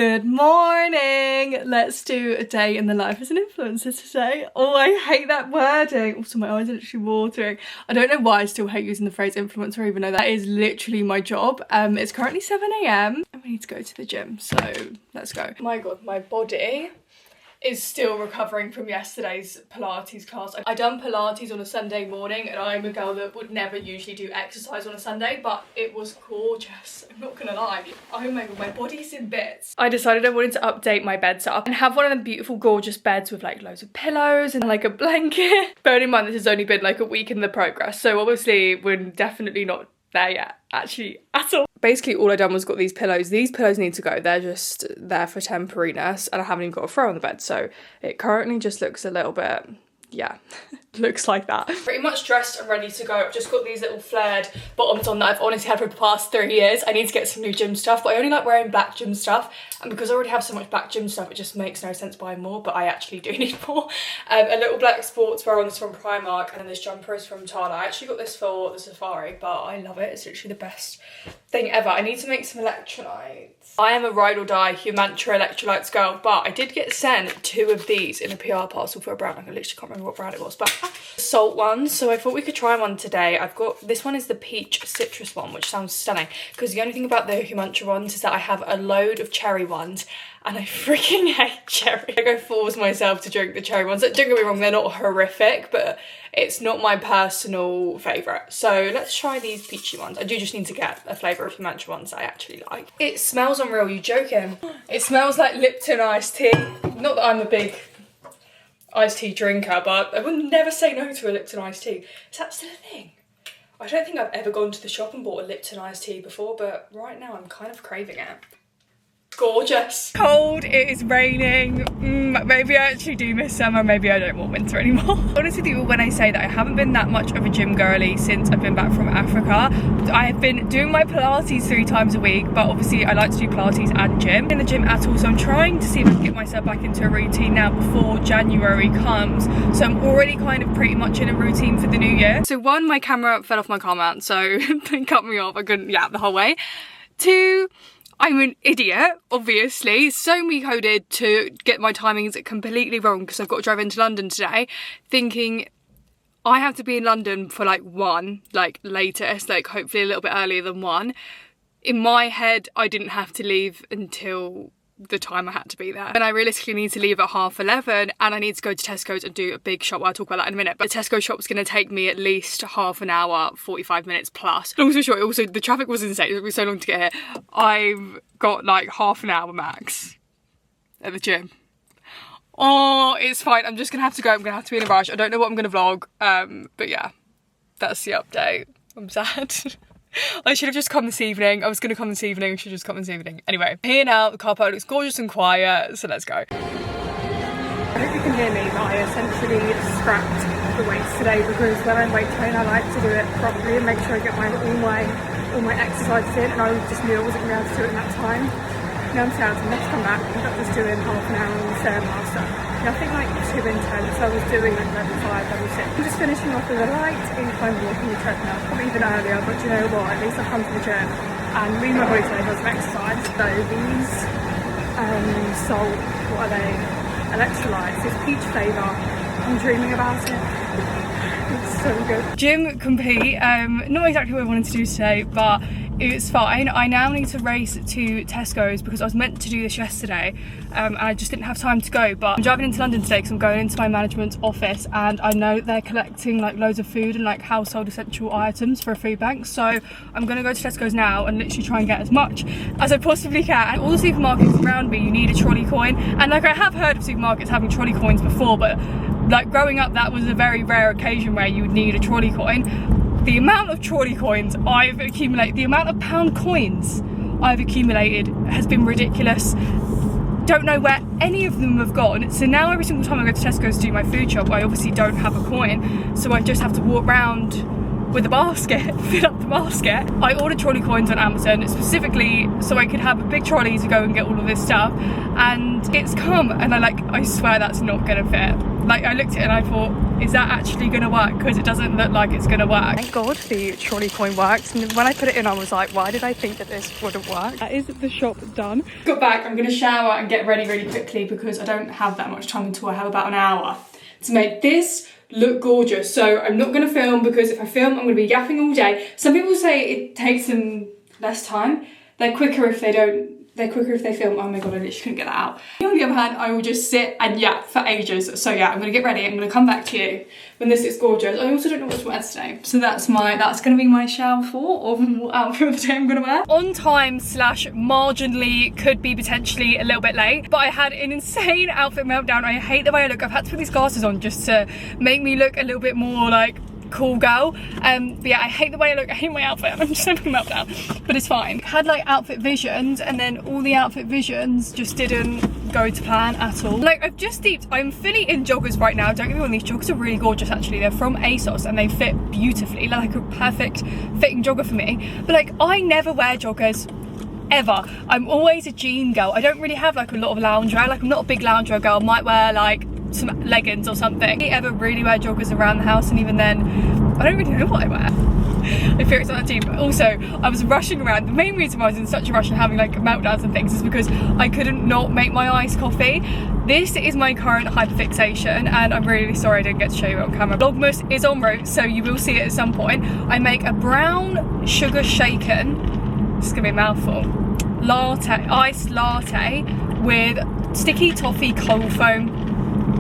Good morning! Let's do a day in the life as an influencer today. Oh, I hate that wording. Also, my eyes are literally watering. I don't know why I still hate using the phrase influencer, even though that is literally my job. It's currently 7 AM and we need to go to the gym, so let's go. My God, my body is still recovering from yesterday's Pilates class. I done Pilates on a Sunday morning and I'm a girl that would never usually do exercise on a Sunday, but it was gorgeous, I'm not gonna lie. Oh my God, my body's in bits. I decided I wanted to update my bed setup and have one of them beautiful, gorgeous beds with like loads of pillows and like a blanket. Bearing in mind this has only been like a week in the progress, so obviously we're definitely not there yet, actually, at all. Basically all I done was got these pillows. These pillows need to go. They're just there for temporariness and I haven't even got a throw on the bed, so it currently just looks a little bit, yeah, looks like that. Pretty much dressed and ready to go. I've just got these little flared bottoms on that I've honestly had for the past 3 years. I need to get some new gym stuff, but I only like wearing black gym stuff, and because I already have so much black gym stuff it just makes no sense buying more, but I actually do need more. A little black sportswear on this from Primark, and then this jumper is from Tana. I actually got this for the safari, but I love it. It's literally the best thing ever. I need to make some electrolytes. I am a ride or die Humantra electrolytes girl, but I did get sent 2 of these in a PR parcel for a brand. I literally can't remember what brand it was, but salt ones, so I thought we could try one today. I've got, this one is the peach citrus one, which sounds stunning, because the only thing about the Humantra ones is that I have a load of cherry ones and I freaking hate cherry. Like, I force myself to drink the cherry ones. Don't get me wrong, they're not horrific, but it's not my personal favourite. So let's try these peachy ones. I do just need to get a flavour of Humantra ones I actually like. It smells unreal, you joking? It smells like Lipton iced tea. Not that I'm a big iced tea drinker, but I would never say no to a Lipton iced tea. Is that still a thing? I don't think I've ever gone to the shop and bought a Lipton iced tea before, but right now I'm kind of craving it. Gorgeous. Cold, it is raining. Maybe I actually do miss summer, maybe I don't want winter anymore. Honestly with you, when I say that I haven't been that much of a gym girly since I've been back from Africa. I have been doing my Pilates 3 times a week, but obviously I like to do Pilates and gym. In the gym at all, so I'm trying to see if I can get myself back into a routine now before January comes. So I'm already kind of pretty much in a routine for the new year. So 1, my camera fell off my car mount, so they cut me off, I couldn't yap the whole way. 2, I'm an idiot, obviously, so me coded to get my timings completely wrong because I've got to drive into London today, thinking I have to be in London for like 1, like latest, like hopefully a little bit earlier than 1. In my head, I didn't have to leave until the time I had to be there. And I realistically need to leave at 11:30 and I need to go to Tesco's and do a big shop. I'll talk about that in a minute, but the Tesco shop's going to take me at least half an hour, 45 minutes plus. Long story short, also the traffic was insane. It took me so long to get here. I've got like half an hour max at the gym. Oh, it's fine. I'm just gonna have to go. I'm gonna have to be in a rush. I don't know what I'm gonna vlog, but yeah, that's the update. I'm sad. I should have just come this evening. I was going to come this evening. I should have just come this evening. Anyway, here now. The car park looks gorgeous and quiet, so let's go. I hope you can hear me, but I essentially scrapped the weights today because when I weight train, I like to do it properly and make sure I get all my exercises in, and I just knew I wasn't going to be able to do it in that time. Now I'm sad, so let's come back. I was doing half an hour on the Stairmaster. Nothing like too intense. I was doing like level 5, level 6. I'm just finishing off with a light incline walking the treadmill, probably even earlier, but you know what, at least I've come to the gym and leave my body today for some exercise. So these salt, what are they? Electrolytes, this peach flavour. I'm dreaming about it. It's so good. Gym complete. Not exactly what I wanted to do today, but it's fine. I now need to race to Tesco's because I was meant to do this yesterday and I just didn't have time to go, but I'm driving into London today because I'm going into my management's office and I know they're collecting like loads of food and like household essential items for a food bank, so I'm going to go to Tesco's now and literally try and get as much as I possibly can. All the supermarkets around me, you need a trolley coin, and like I have heard of supermarkets having trolley coins before, but like growing up that was a very rare occasion where you would need a trolley coin. The amount of trolley coins I've accumulated, the amount of pound coins I've accumulated has been ridiculous. Don't know where any of them have gone. So now every single time I go to Tesco's to do my food shop, I obviously don't have a coin. So I just have to walk around with a basket, fill up the basket. I ordered trolley coins on Amazon specifically so I could have a big trolley to go and get all of this stuff, and it's come, and I swear that's not gonna fit. Like, I looked at it and I thought, is that actually gonna work? Because it doesn't look like it's gonna work. Thank God the trolley coin works, and when I put it in I was like, why did I think that this wouldn't work? That is the shop done. Got back, I'm gonna shower and get ready really quickly because I don't have that much time until I have about an hour to make this look gorgeous. So I'm not gonna film, because if I film I'm gonna be yapping all day. Some people say it takes them less time. They're quicker if they don't. They're quicker if they film. Oh my God, I literally couldn't get that out. On the other hand, I will just sit and yap for ages. So yeah, I'm gonna get ready. I'm gonna come back to you when this is gorgeous. I also don't know what to wear today. So that's gonna be my shower thought of what outfit of the day I'm gonna wear. On time / marginally could be potentially a little bit late, but I had an insane outfit meltdown. I hate the way I look. I've had to put these glasses on just to make me look a little bit more like cool girl. But yeah, I hate the way I look. I hate my outfit. I'm just having a meltdown, but it's fine. Had like outfit visions, and then all the outfit visions just didn't go to plan at all. Like, I've just deeped. I'm fully in joggers right now. Don't get me wrong, these joggers are really gorgeous actually. They're from ASOS and they fit beautifully, like a perfect fitting jogger for me. But like, I never wear joggers ever. I'm always a jean girl. I don't really have like a lot of loungewear. Like, I'm not a big loungewear girl. I might wear like some leggings or something. I don't ever really wear joggers around the house, and even then I don't really know what I wear. I feel it's not the team. But also, I was rushing around. The main reason why I was in such a rush and having like meltdowns and things is because I couldn't not make my iced coffee. This is my current hyperfixation, and I'm really sorry I didn't get to show you it on camera. Vlogmas is en route, so you will see it at some point. I make a brown sugar shaken, this is gonna be a mouthful, iced latte with sticky toffee cold foam.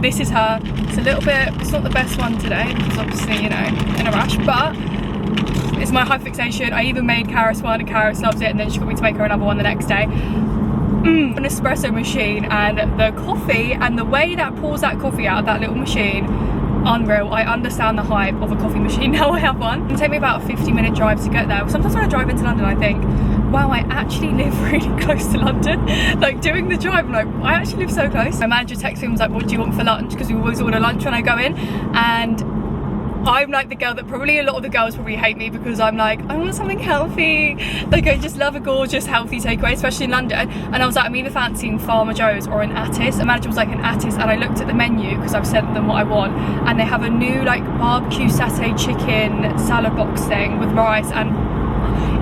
This is her. It's a little bit, it's not the best one today because obviously, you know, in a rush, but it's my hyperfixation. I even made Karis one and Karis loves it, and then she got me to make her another one the next day. An espresso machine, and the coffee and the way that pours that coffee out of that little machine, unreal. I understand the hype of a coffee machine now. I have one. It'll take me about a 50-minute drive to get there. Sometimes when I drive into London I think, wow, I actually live really close to London. Like, doing the drive, I'm like, I actually live so close. My manager texted me and was like, what do you want for lunch? Because we always order lunch when I go in, and I'm like the girl that probably a lot of the girls probably hate me, because I'm like, I want something healthy. Like, I just love a gorgeous healthy takeaway, especially in London. And I was like, I'm either fancying Farmer Joe's or an Attis. The manager was like, an Attis, and I looked at the menu because I've sent them what I want, and they have a new like barbecue satay chicken salad box thing with rice, and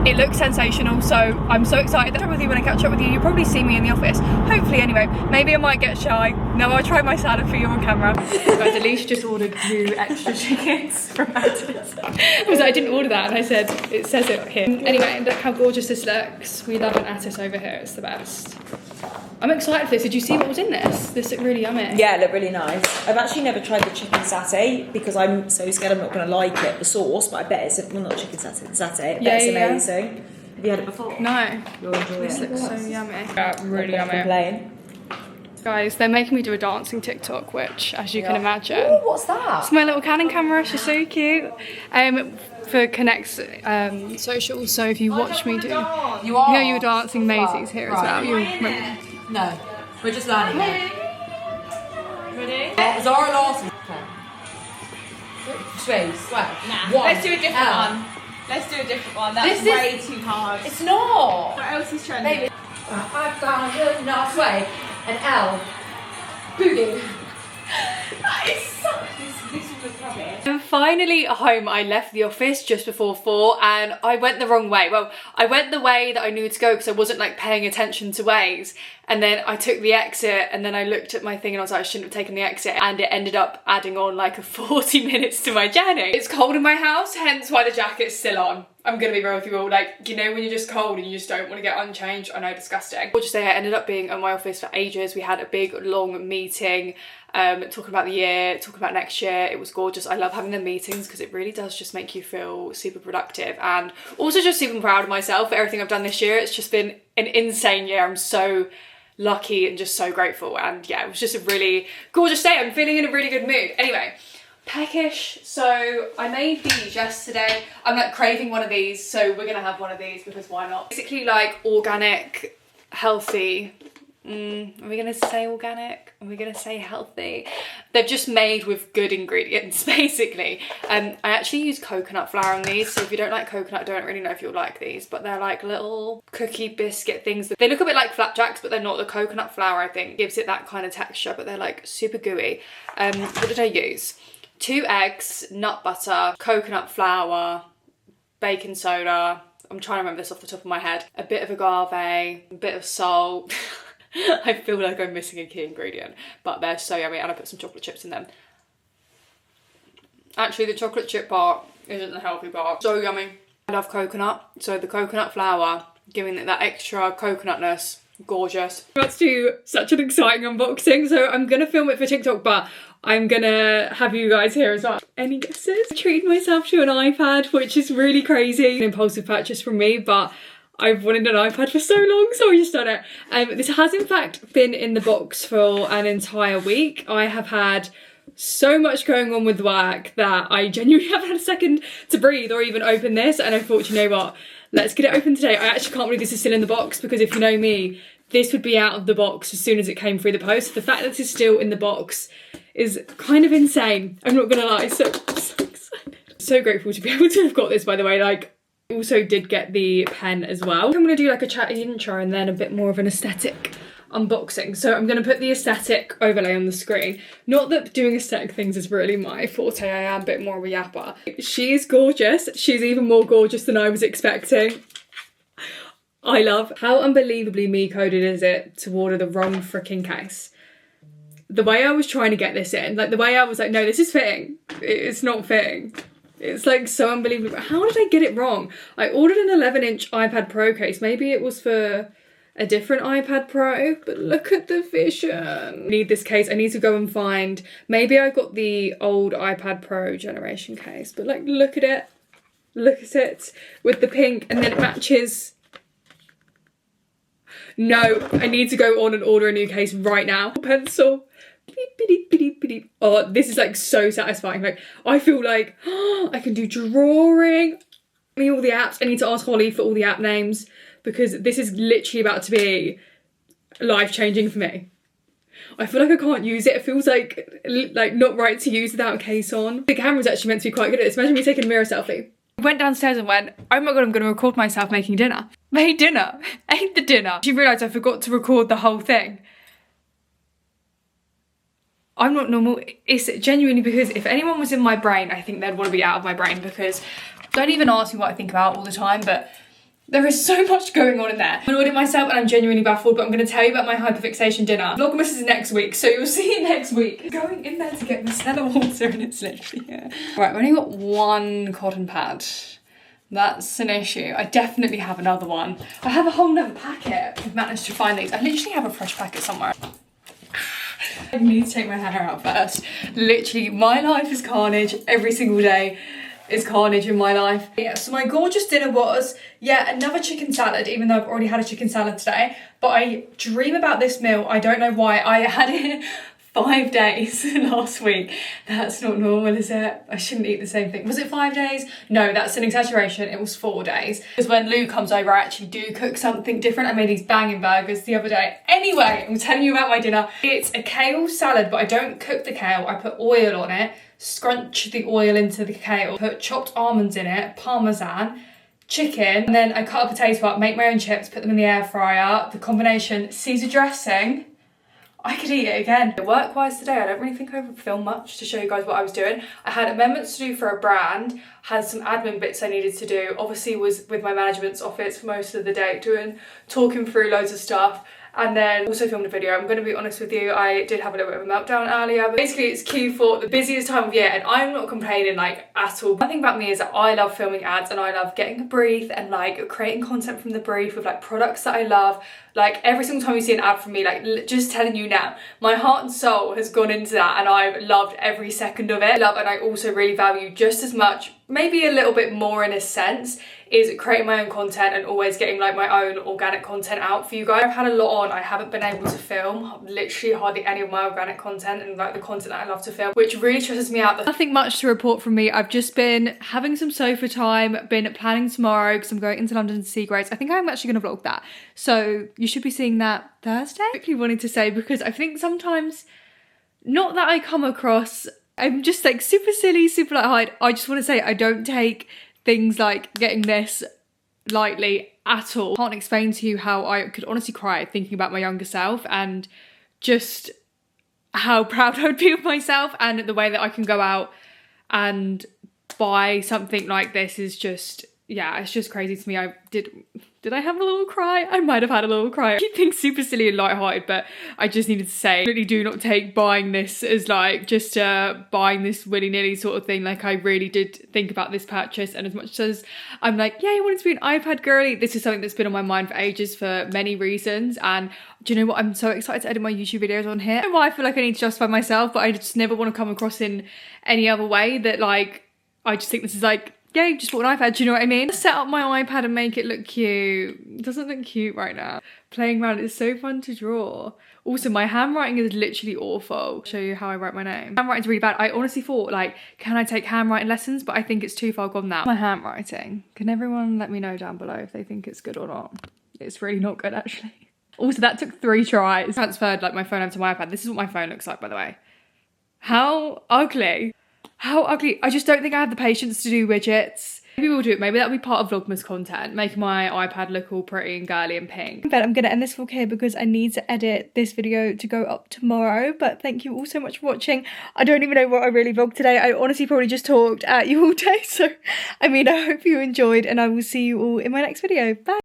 it looks sensational. So I'm so excited to chat with you when I catch up with you. You'll probably see me in the office, hopefully anyway. Maybe I might get shy. No, I'll try my salad for you on camera. Guys, Elise just ordered 2 extra chickens from Attis. I was like, I didn't order that, and I said, it says it here. Anyway, look how gorgeous this looks. We love an Attis over here, it's the best. I'm excited for this. Did you see what was in this? This looked really yummy. Yeah, it looked really nice. I've actually never tried the chicken satay because I'm so scared I'm not going to like it, the sauce, but I bet it's, well, not chicken satay, the satay, I bet it's amazing. Have you had it before? No. You'll enjoy this it. Looks so yummy. Yeah, really yummy. Complain. Guys, they're making me do a dancing TikTok, which, as you can imagine. Ooh, what's that? It's my little Canon camera, she's so cute. For Connect's socials, so if you watch me do... You are? No, you're dancing Maisie's here as well. No, we're just learning. Ready? Zara Lawson. Space. Well, nah. Let's do a different one. Let's do a different one. That's way too hard. It's not. What else is trending? Baby. I've got a nice way. An L. Boogie. That is so... This was rubbish. I'm finally home. I left the office just before 4 and I went the wrong way. Well, I went the way that I knew to go because I wasn't like paying attention to ways. And then I took the exit and then I looked at my thing and I was like, I shouldn't have taken the exit, and it ended up adding on like a 40 minutes to my journey. It's cold in my house, hence why the jacket's still on. I'm gonna be real with you all, like, you know when you're just cold and you just don't want to get unchanged? I know, disgusting. Gorgeous day. I ended up being at my office for ages. We had a big long meeting, talking about the year, talking about next year. It was gorgeous. I love having the meetings because it really does just make you feel super productive, and also just super proud of myself for everything I've done this year. It's just been an insane year. I'm so lucky and just so grateful, and yeah, it was just a really gorgeous day. I'm feeling in a really good mood. Anyway, peckish. So I made these yesterday. I'm like craving one of these, so we're gonna have one of these because why not? Basically like organic, healthy Are we gonna say organic? Are we gonna say healthy? They're just made with good ingredients, basically. I actually use coconut flour on these, so if you don't like coconut, I don't really know if you'll like these, but they're like little cookie biscuit things. They look a bit like flapjacks, but they're not. The coconut flour, I think, gives it that kind of texture, but they're like super gooey. What did I use? 2 eggs, nut butter, coconut flour, baking soda. I'm trying to remember this off the top of my head. A bit of agave, a bit of salt. I feel like I'm missing a key ingredient, but they're so yummy, and I put some chocolate chips in them. Actually, the chocolate chip part isn't the healthy part. So yummy. I love coconut, so the coconut flour, giving it that extra coconutness, gorgeous. Let's do such an exciting unboxing, so I'm gonna film it for TikTok, but I'm gonna have you guys here as well. Any guesses? I treated myself to an iPad, which is really crazy. An impulsive purchase from me, but I've wanted an iPad for so long, so I just done it. This has in fact been in the box for an entire week. I have had so much going on with work that I genuinely haven't had a second to breathe or even open this, and I thought, you know what, let's get it open today. I actually can't believe this is still in the box, because if you know me, this would be out of the box as soon as it came through the post. The fact that this is still in the box is kind of insane, I'm not gonna lie. So excited. So grateful to be able to have got this, by the way. Like, also did get the pen as well. I'm gonna do like a chatty intro and then a bit more of an aesthetic unboxing. So I'm gonna put the aesthetic overlay on the screen. Not that doing aesthetic things is really my forte, I am a bit more of a yapper. She is gorgeous. She's even more gorgeous than I was expecting. I love how unbelievably me-coded is it to order the wrong freaking case. The way I was trying to get this in, like the way I was like, no, this is fitting. It's not fitting. It's like so unbelievable. How did I get it wrong? I ordered an 11-inch iPad Pro case. Maybe it was for a different iPad Pro, but look at the vision. I need this case. I need to go and find, maybe I got the old iPad Pro generation case, but like, look at it. Look at it with the pink, and then it matches. No, I need to go on and order a new case right now. Pencil. Oh, this is like so satisfying. Like, I feel like I can do drawing. I mean, all the apps. I need to ask Holly for all the app names, because this is literally about to be life-changing for me. I feel like I can't use it. It feels like not right to use without a case on. The camera's actually meant to be quite good at this. Imagine me taking a mirror selfie. I went downstairs and went, oh my god, I'm going to record myself making dinner. Made dinner. Ate the dinner. She realised I forgot to record the whole thing. I'm not normal. It's genuinely because if anyone was in my brain, I think they'd want to be out of my brain, because don't even ask me what I think about all the time, but there is so much going on in there. I'm annoyed at myself and I'm genuinely baffled, but I'm going to tell you about my hyperfixation dinner. Vlogmas is next week, so you'll see it next week. Going in there to get micellar water and it's literally here. Right, I've only got one cotton pad. That's an issue. I definitely have another one. I have a whole nother packet. I've managed to find these. I literally have a fresh packet somewhere. I need to take my hair out first. Literally, my life is carnage. Every single day is carnage in my life. Yeah, so my gorgeous dinner was, yeah, another chicken salad, even though I've already had a chicken salad today. But I dream about this meal. I don't know why. I had it 5 days last week. That's not normal, is it? I shouldn't eat the same thing. Was it 5 days? No, that's an exaggeration. It was 4 days. Because when Lou comes over, I actually do cook something different. I made these banging burgers the other day. Anyway, I'm telling you about my dinner. It's a kale salad, but I don't cook the kale. I put oil on it, scrunch the oil into the kale, put chopped almonds in it, parmesan, chicken, and then I cut a potato up, make my own chips, put them in the air fryer. The combination, Caesar dressing. I could eat it again. Work-wise today, I don't really think I filmed much to show you guys what I was doing. I had amendments to do for a brand, had some admin bits I needed to do. Obviously was with my management's office for most of the day, talking through loads of stuff. And then also filmed a video. I'm going to be honest with you, I did have a little bit of a meltdown earlier. But basically it's Q4, the busiest time of year, and I'm not complaining like at all. One thing about me is that I love filming ads and I love getting a brief and like creating content from the brief with like products that I love. Like every single time you see an ad from me, like just telling you now, my heart and soul has gone into that and I've loved every second of it. And I also really value just as much, maybe a little bit more in a sense, is creating my own content and always getting like my own organic content out for you guys. I've had a lot on, I haven't been able to film literally hardly any of my organic content and like the content that I love to film, which really stresses me out. Nothing much to report from me. I've just been having some sofa time, been planning tomorrow because I'm going into London to see Grace. I think I'm actually going to vlog that. So you should be seeing that Thursday. I quickly wanted to say, because I think sometimes, not that I come across, I'm just like super silly, super lighthearted. I just want to say I don't take things like getting this lightly at all. I can't explain to you how I could honestly cry thinking about my younger self and just how proud I would be of myself, and the way that I can go out and buy something like this is just, yeah, it's just crazy to me. Did I have a little cry? I might have had a little cry. I keep things super silly and lighthearted, but I just needed to say, I really do not take buying this as like just buying this willy-nilly sort of thing. Like, I really did think about this purchase, and as much as I'm like, yeah, I wanted to be an iPad girly, this is something that's been on my mind for ages for many reasons. And do you know what? I'm so excited to edit my YouTube videos on here. I don't know why I feel like I need to justify myself, but I just never want to come across in any other way that like, I just think this is like, yeah, you just bought an iPad, do you know what I mean? Set up my iPad and make it look cute. It doesn't look cute right now. Playing around, it's so fun to draw. Also, my handwriting is literally awful. I'll show you how I write my name. Handwriting's really bad. I honestly thought, like, can I take handwriting lessons? But I think it's too far gone now. My handwriting. Can everyone let me know down below if they think it's good or not? It's really not good, actually. Also, that took 3 tries. Transferred, like, my phone over to my iPad. This is what my phone looks like, by the way. How ugly. How ugly. I just don't think I have the patience to do widgets. Maybe we'll do it. Maybe that'll be part of Vlogmas content. Make my iPad look all pretty and girly and pink. But I'm going to end this vlog here because I need to edit this video to go up tomorrow. But thank you all so much for watching. I don't even know what I really vlogged today. I honestly probably just talked at you all day. So, I mean, I hope you enjoyed, and I will see you all in my next video. Bye.